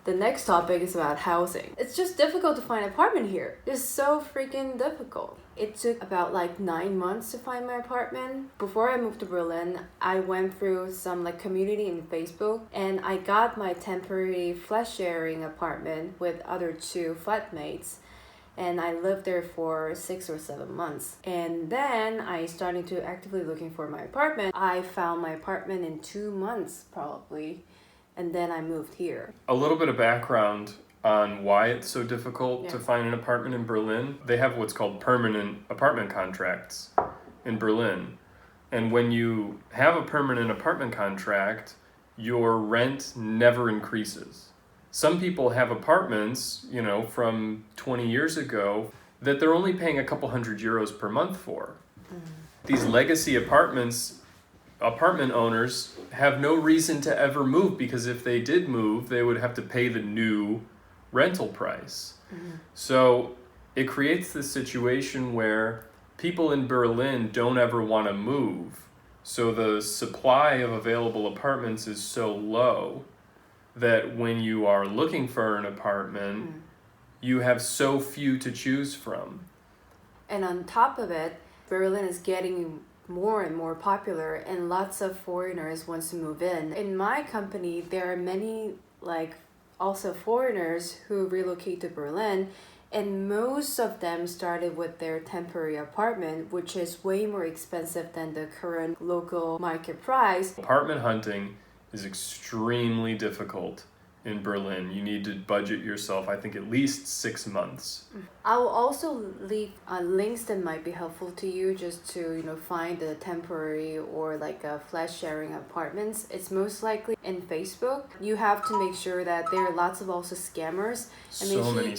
The next topic is about housing. It's just difficult to find an apartment here. It's so freaking difficult. It took about like 9 months to find my apartment. Before I moved to Berlin, I went through some like community in Facebook and I got my temporary flat sharing apartment with other 2 flatmates. And I lived there for 6 or 7 months. And then I started to actively looking for my apartment. I found my apartment in 2 months probably. And then I moved here. A little bit of background on why it's so difficult to find an apartment in Berlin. They have what's called permanent apartment contracts in Berlin. And when you have a permanent apartment contract, your rent never increases. Some people have apartments, from 20 years ago that they're only paying a couple €100 per month for. These legacy apartment owners have no reason to ever move because if they did move, they would have to pay the new rental price. So it creates this situation where people in Berlin don't ever want to move. So the supply of available apartments is so low that when you are looking for an apartment, you have so few to choose from. And on top of it, Berlin is getting more and more popular and lots of foreigners want to move in. In my company, there are many also foreigners who relocate to Berlin, and most of them started with their temporary apartment, which is way more expensive than the current local market price. Apartment hunting is extremely difficult in Berlin. You need to budget yourself, I think, at least 6 months. I will also leave links that might be helpful to you just to find the temporary or a flat sharing apartments. It's most likely in Facebook. You have to make sure that there are lots of also scammers.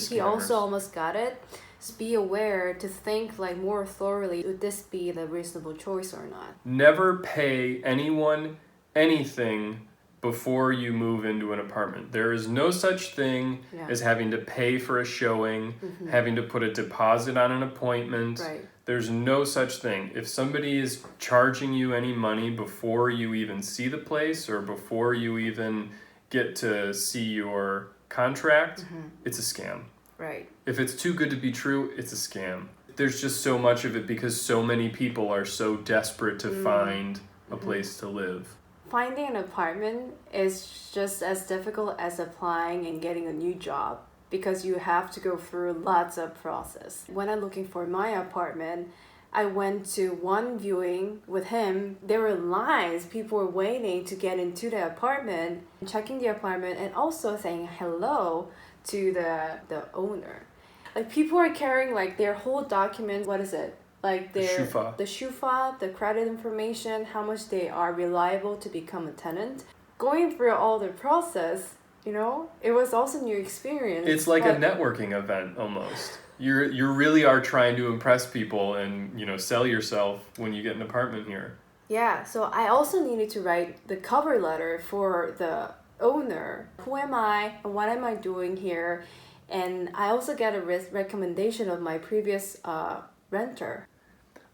He also almost got it. Just be aware to think more thoroughly, would this be the reasonable choice or not? Never pay anyone anything before you move into an apartment. There is no such thing as having to pay for a showing, having to put a deposit on an appointment. Right. There's no such thing. If somebody is charging you any money before you even see the place or before you even get to see your contract, it's a scam. Right. If it's too good to be true, it's a scam. There's just so much of it because so many people are so desperate to find a place to live. Finding an apartment is just as difficult as applying and getting a new job because you have to go through lots of process. When I'm looking for my apartment, I went to one viewing with him. There were lines. People were waiting to get into the apartment, checking the apartment, and also saying hello to the owner. People are carrying their whole document. What is it? The shufa, the credit information, how much they are reliable to become a tenant. Going through all the process, it was also a new experience. It's like a networking event almost. You really are trying to impress people and sell yourself when you get an apartment here. Yeah, so I also needed to write the cover letter for the owner. Who am I and what am I doing here? And I also got a recommendation of my previous renter.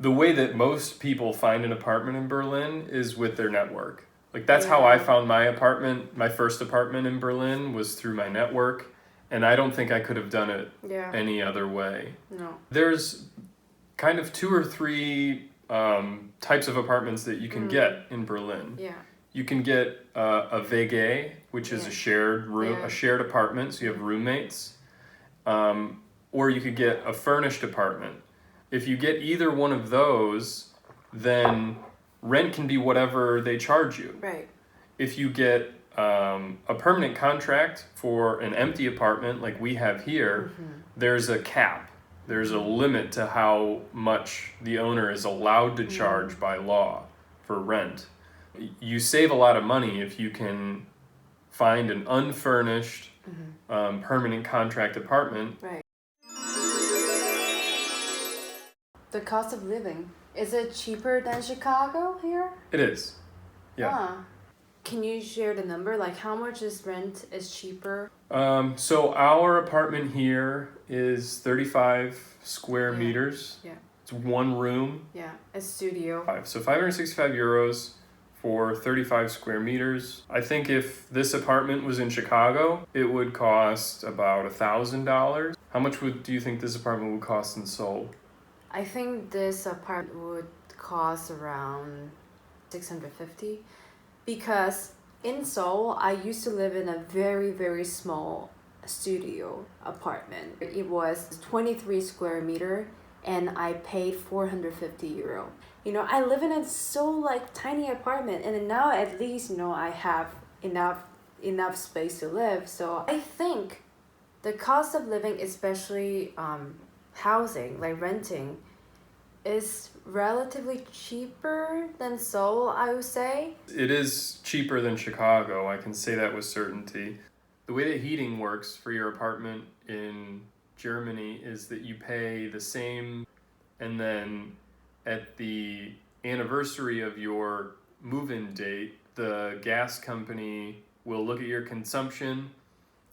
The way that most people find an apartment in Berlin is with their network. That's how I found my apartment. My first apartment in Berlin was through my network, and I don't think I could have done it any other way. No. There's kind of 2 or 3 types of apartments that you can get in Berlin. Yeah. You can get a WG, which is a shared room, a shared apartment, so you have roommates, or you could get a furnished apartment. If you get either one of those, then rent can be whatever they charge you. Right. If you get a permanent contract for an empty apartment like we have here, there's a cap. There's a limit to how much the owner is allowed to charge by law for rent. You save a lot of money if you can find an unfurnished permanent contract apartment. Right. The cost of living, is it cheaper than Chicago here? It is. Yeah. Huh. Can you share the number? How much is rent is cheaper? So our apartment here is 35 square meters. Yeah. It's 1 room. Yeah, a studio. So €565 for 35 square meters. I think if this apartment was in Chicago, it would cost about $1,000. How much do you think this apartment would cost in Seoul? I think this apartment would cost around $650 because in Seoul, I used to live in a very, very small studio apartment. It was 23 square meter and I paid €450. I live in a so tiny apartment and now at least, I have enough space to live. So I think the cost of living, especially housing, like renting, is relatively cheaper than Seoul, I would say. It is cheaper than Chicago, I can say that with certainty. The way that heating works for your apartment in Germany is that you pay the same, and then at the anniversary of your move-in date, the gas company will look at your consumption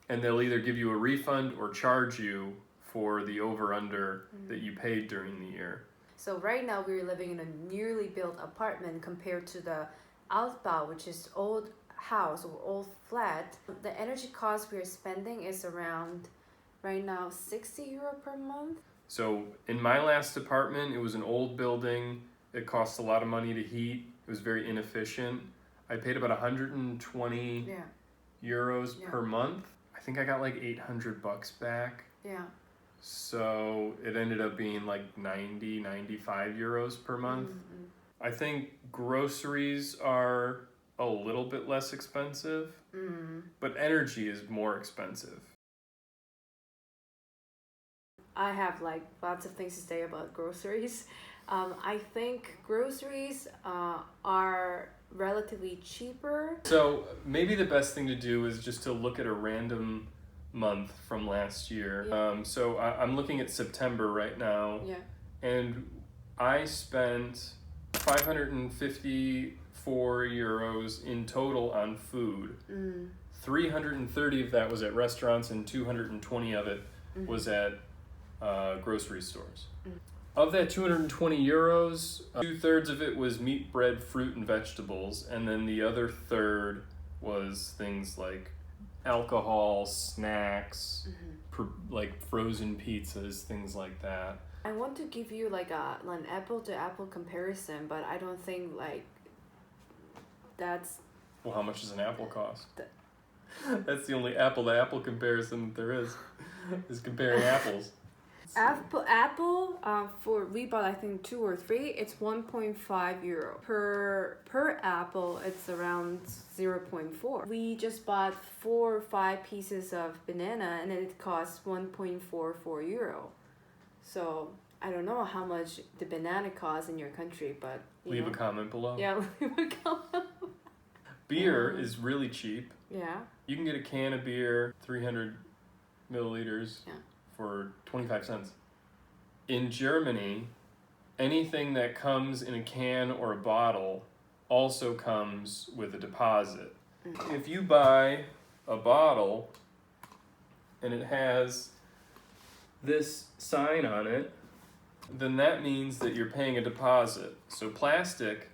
and they'll either give you a refund or charge you for the over-under that you paid during the year. So right now we're living in a newly built apartment compared to the Altbau, which is old house or old flat. The energy cost we're spending is around right now €60 per month. So in my last apartment, it was an old building. It cost a lot of money to heat. It was very inefficient. I paid about 120 euros per month. I think I got like $800 back. Yeah. So it ended up being like 95 euros per month. Mm-hmm. I think groceries are a little bit less expensive, but energy is more expensive. I have lots of things to say about groceries. I think groceries are relatively cheaper. So maybe the best thing to do is just to look at a random month from last year. Yeah. So I'm looking at September right now. Yeah. And I spent 554 euros in total on food. 330 of that was at restaurants and 220 of it was at grocery stores. Of that 220 euros, 2/3 of it was meat, bread, fruit, and vegetables, and then the other third was things like alcohol, snacks, like frozen pizzas, things like that. I want to give you an apple-to-apple comparison, but I don't think that's... Well, how much does an apple cost? That's the only apple-to-apple comparison that there is comparing apples. Apple we bought I think 2 or 3. It's €1.5 per apple. It's around 0.4. We just bought 4 or 5 pieces of banana and it costs €1.44. So I don't know how much the banana costs in your country, but leave a comment below. Yeah, leave a comment. Beer is really cheap. Yeah. You can get a can of beer, 300 milliliters. Yeah. For 25 cents. In Germany, anything that comes in a can or a bottle also comes with a deposit. If you buy a bottle and it has this sign on it, then that means that you're paying a deposit. So plastic,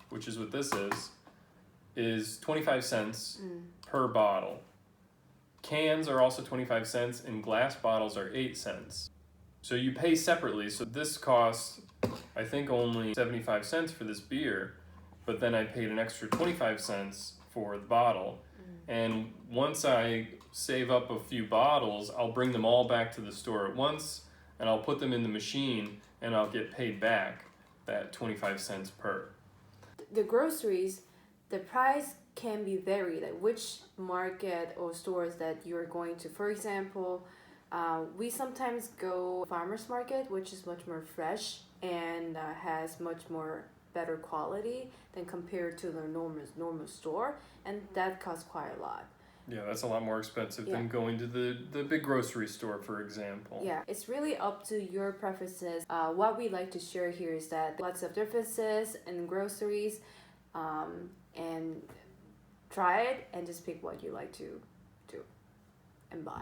which is what this is 25 cents per bottle. Cans are also 25 cents and glass bottles are 8 cents. So you pay separately. So this costs, I think, only 75 cents for this beer, but then I paid an extra 25 cents for the bottle. And once I save up a few bottles, I'll bring them all back to the store at once and I'll put them in the machine and I'll get paid back that 25 cents per. The groceries, the price can be varied, like which market or stores that you're going to. For example, we sometimes go farmers market, which is much more fresh and has much more better quality than compared to the normal store, and that costs quite a lot. Yeah, that's a lot more expensive than going to the big grocery store, for example. Yeah, it's really up to your preferences. What we like to share here is that lots of differences in groceries, and try it and just pick what you like to do and buy.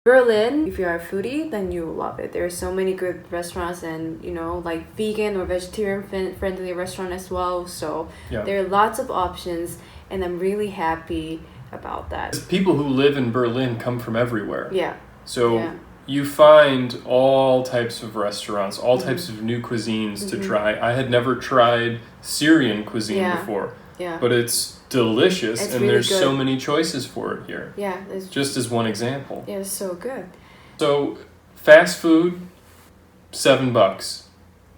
Berlin, if you are a foodie, then you will love it. There are so many good restaurants and, you know, like vegan or vegetarian friendly restaurant as well. So there are lots of options and I'm really happy about that. People who live in Berlin come from everywhere. Yeah. So you find all types of restaurants, all types of new cuisines to try. I had never tried Syrian cuisine before. Yeah. But it's delicious and really there's so many choices for it here. Yeah. Just as one example. Yeah, it's so good. So fast food, $7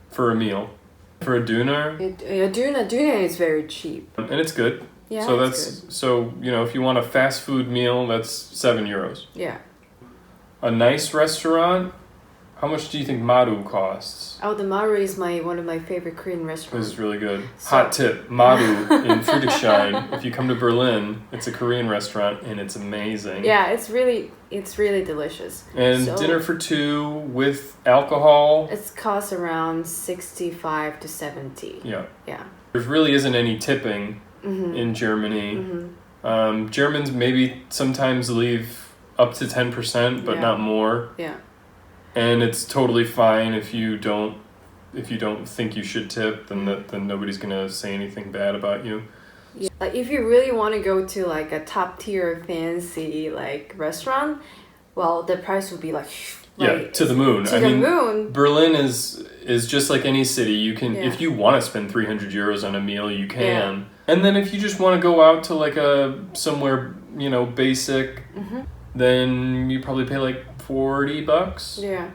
for a meal. For a doner. A doner is very cheap. And it's good. Yeah, so that's good. So, you know, if you want a fast food meal, that's €7. Yeah. A nice restaurant, how much do you think Maru costs? Oh, the Maru is one of my favorite Korean restaurants. This is really good. Hot tip, Maru in Friedrichshain. If you come to Berlin, it's a Korean restaurant and it's amazing. Yeah, it's really delicious. And dinner for two with alcohol? It costs around 65 to 70. Yeah. Yeah. There really isn't any tipping in Germany. Germans maybe sometimes leave up to 10%, but not more. Yeah. And it's totally fine if you don't think you should tip, then nobody's gonna say anything bad about you. Yeah. Like if you really want to go to like a top tier fancy like restaurant, well the price would be like to the moon. To the moon. Berlin is just like any city. You can if you want to spend €300 on a meal, you can. Yeah. And then if you just want to go out to like somewhere, you know, basic, then you probably pay like $40. Yeah.